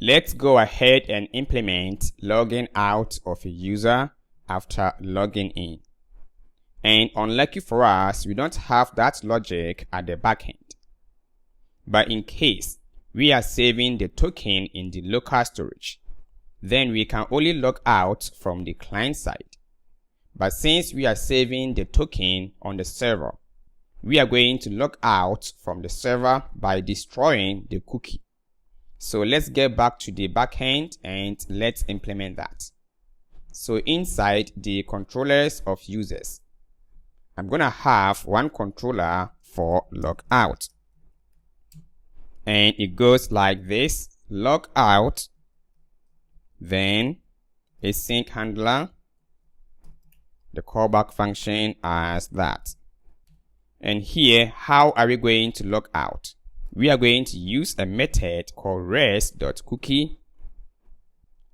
Let's go ahead and implement logging out of a user after logging in. And unlucky for us, we don't have that logic at the backend. But in case we are saving the token in the local storage, then we can only log out from the client side. But since we are saving the token on the server, we are going to log out from the server by destroying the cookie. So let's get back to the backend and let's implement that. So inside the controllers of users, I'm going to have one controller for logout. And it goes like this: logout, then a sync handler, the callback function as that. And here, how are we going to log out? We are going to use a method called res.cookie,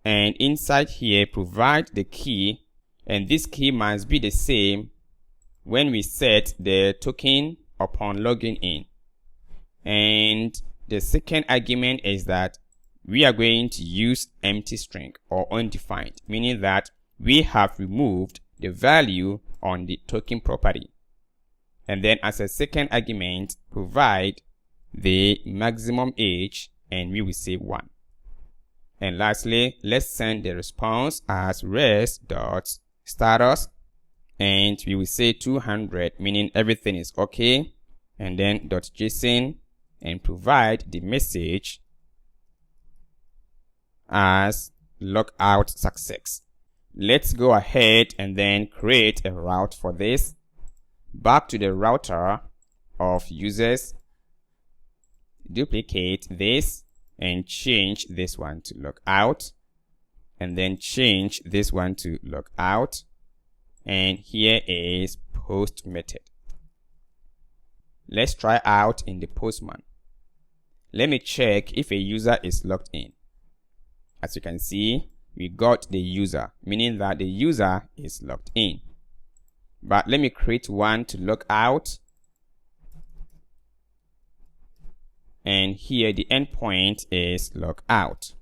and inside here provide the key, and this key must be the same when we set the token upon logging in. And the second argument is that we are going to use empty string or undefined, meaning that we have removed the value on the token property. And then as a second argument, provide the maximum age, and we will say 1. And lastly, let's send the response as res.status, and we will say 200, meaning everything is okay, and then .json, and provide the message as logout success. Let's go ahead and then create a route for this. Back to the router of users, duplicate this and change this one to logout, and then change this one to logout, and here is post method. Let's try out in the postman. Let me check if a user is logged in. As you can see, we got the user, meaning that the user is logged in. But let me create one to log out. And here the endpoint is logout.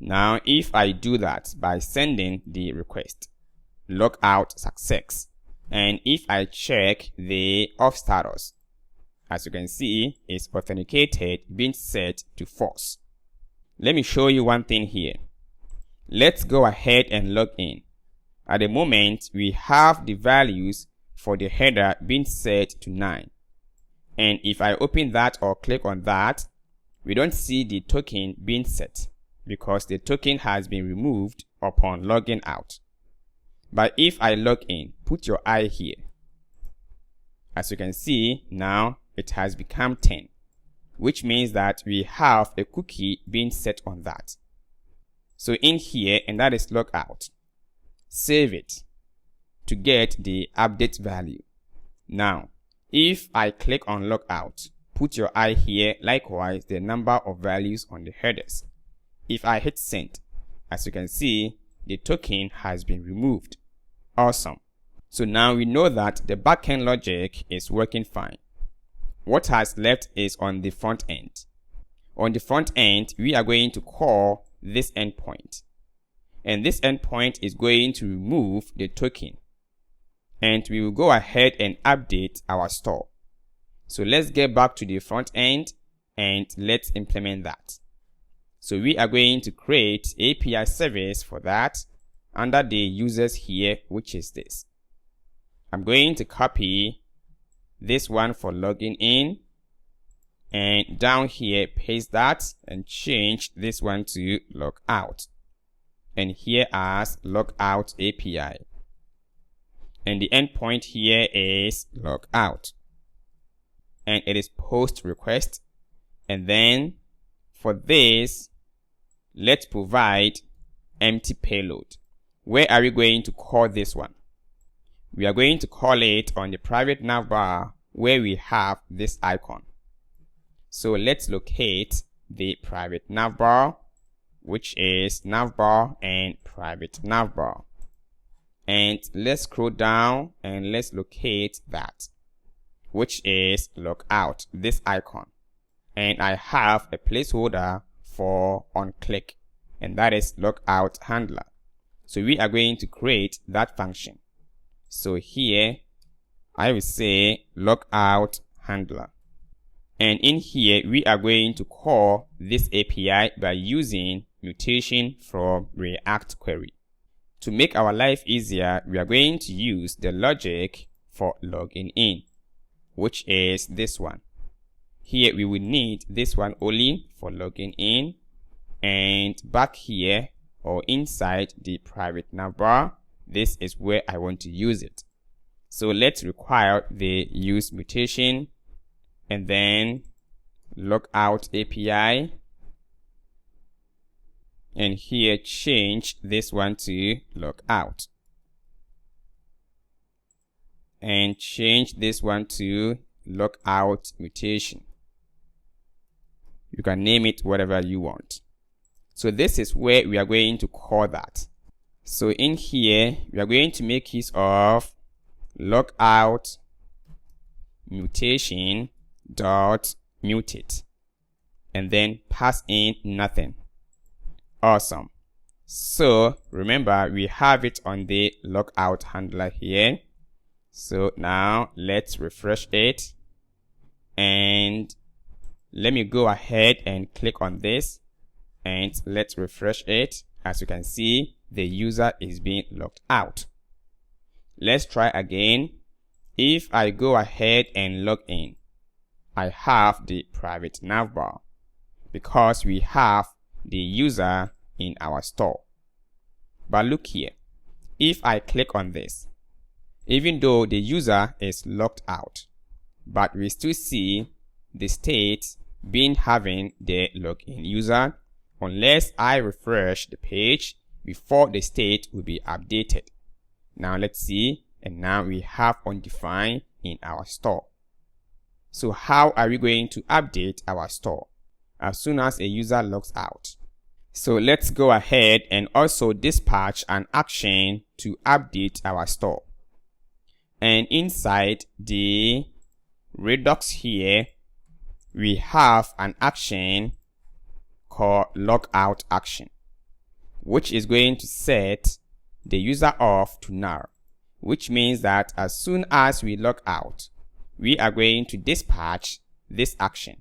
Now, if I do that by sending the request, logout success, and if I check the auth status, as you can see, it's authenticated, being set to false. Let me show you one thing here. Let's go ahead and log in. At the moment, we have the values for the header being set to 9. And if I open that or click on that, we don't see the token being set because the token has been removed upon logging out. But if I log in, put your eye here. As you can see, now it has become 10, which means that we have a cookie being set on that. So in here, and that is logout. Save it to get the update value. Now, if I click on logout, put your eye here, likewise the number of values on the headers. If I hit send, as you can see, the token has been removed. Awesome. So now we know that the backend logic is working fine. What has left is on the front end. On the front end, we are going to call this endpoint. And this endpoint is going to remove the token. And we will go ahead and update our store. So let's get back to the front end and let's implement that. So we are going to create API service for that under the users here, which is this. I'm going to copy this one for logging in, and down here paste that and change this one to logout, and here as logout API, and the endpoint here is logout, and it is post request. And then for this, let's provide empty payload. Where are we going to call this one? We are going to call it on the private navbar where we have this icon. So let's locate the private navbar, which is navbar and private navbar. And let's scroll down and let's locate that, which is logout, this icon. And I have a placeholder for onClick, and that is logout handler. So we are going to create that function. So here I will say logout handler, and in here we are going to call this API by using mutation from React query. To make our life easier, we are going to use the logic for logging in, which is this one. Here we will need this one only for logging in, and back here or inside the private navbar, this is where I want to use it. So let's require the use mutation and then logout API, and here change this one to logout, and change this one to logout mutation. You can name it whatever you want. So this is where we are going to call that. So in here we are going to make use of logout mutation dot mutate, and then pass in nothing. Awesome. So remember, we have it on the logout handler here. So now let's refresh it, and let me go ahead and click on this, and let's refresh it. As you can see, the user is being logged out. Let's try again. If I go ahead and log in, I have the private navbar because we have the user in our store. But look here, if I click on this, even though the user is logged out, but we still see the state being having the login user unless I refresh the page before the state will be updated. Now let's see, and now we have undefined in our store. So how are we going to update our store as soon as a user logs out? So let's go ahead and also dispatch an action to update our store. And inside the Redux here, we have an action called logout action, which is going to set the user off to null, which means that as soon as we log out, we are going to dispatch this action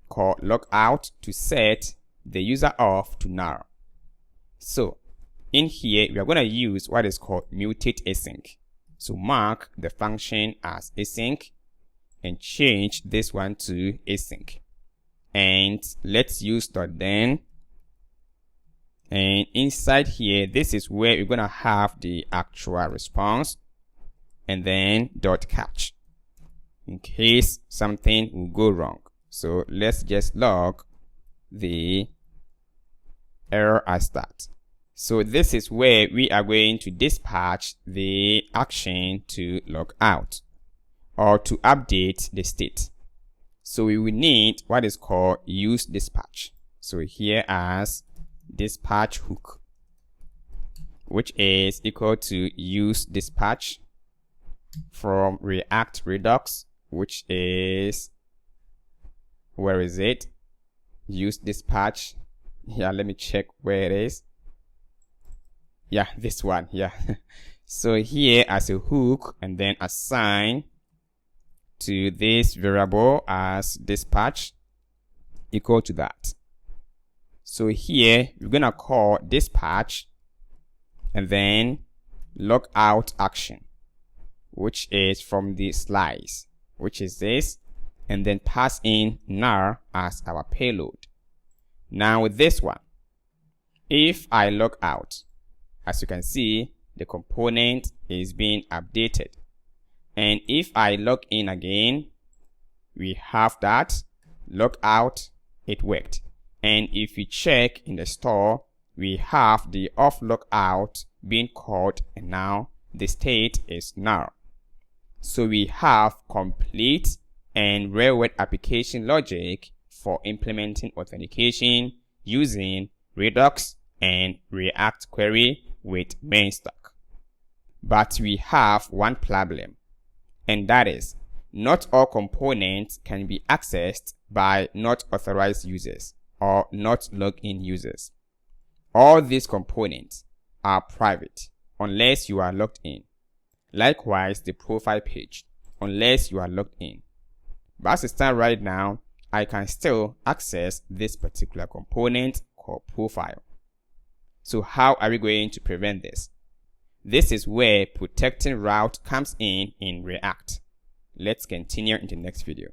called logout to set the user off to null. So in here, we are going to use what is called mutate async. So mark the function as async and change this one to async. And let's use .then. And inside here, this is where we're going to have the actual response, and then .catch in case something will go wrong. So let's just log the error as that. So this is where we are going to dispatch the action to log out or to update the state. So we will need what is called use dispatch. So here as dispatch hook, which is equal to use dispatch from React Redux, which is, where is it? Use dispatch. Yeah, let me check where it is. Yeah, this one. Yeah. So here as a hook, and then assign to this variable as dispatch equal to that. So here we're gonna call dispatch and then logout action, which is from the slice, which is this, and then pass in null as our payload. Now with this one, if I log out, as you can see, the component is being updated. And if I log in again, we have that log out, it worked. And if we check in the store, we have the off logout being called, and now the state is null. So we have complete and real-world application logic for implementing authentication using Redux and React query with MERN Stack. But we have one problem, and that is not all components can be accessed by not authorized users. or not logged in users. All these components are private unless you are logged in. Likewise, the profile page, unless you are logged in. But as it stands right now, I can still access this particular component called profile. So how are we going to prevent this? This is where protecting route comes in React. Let's continue in the next video.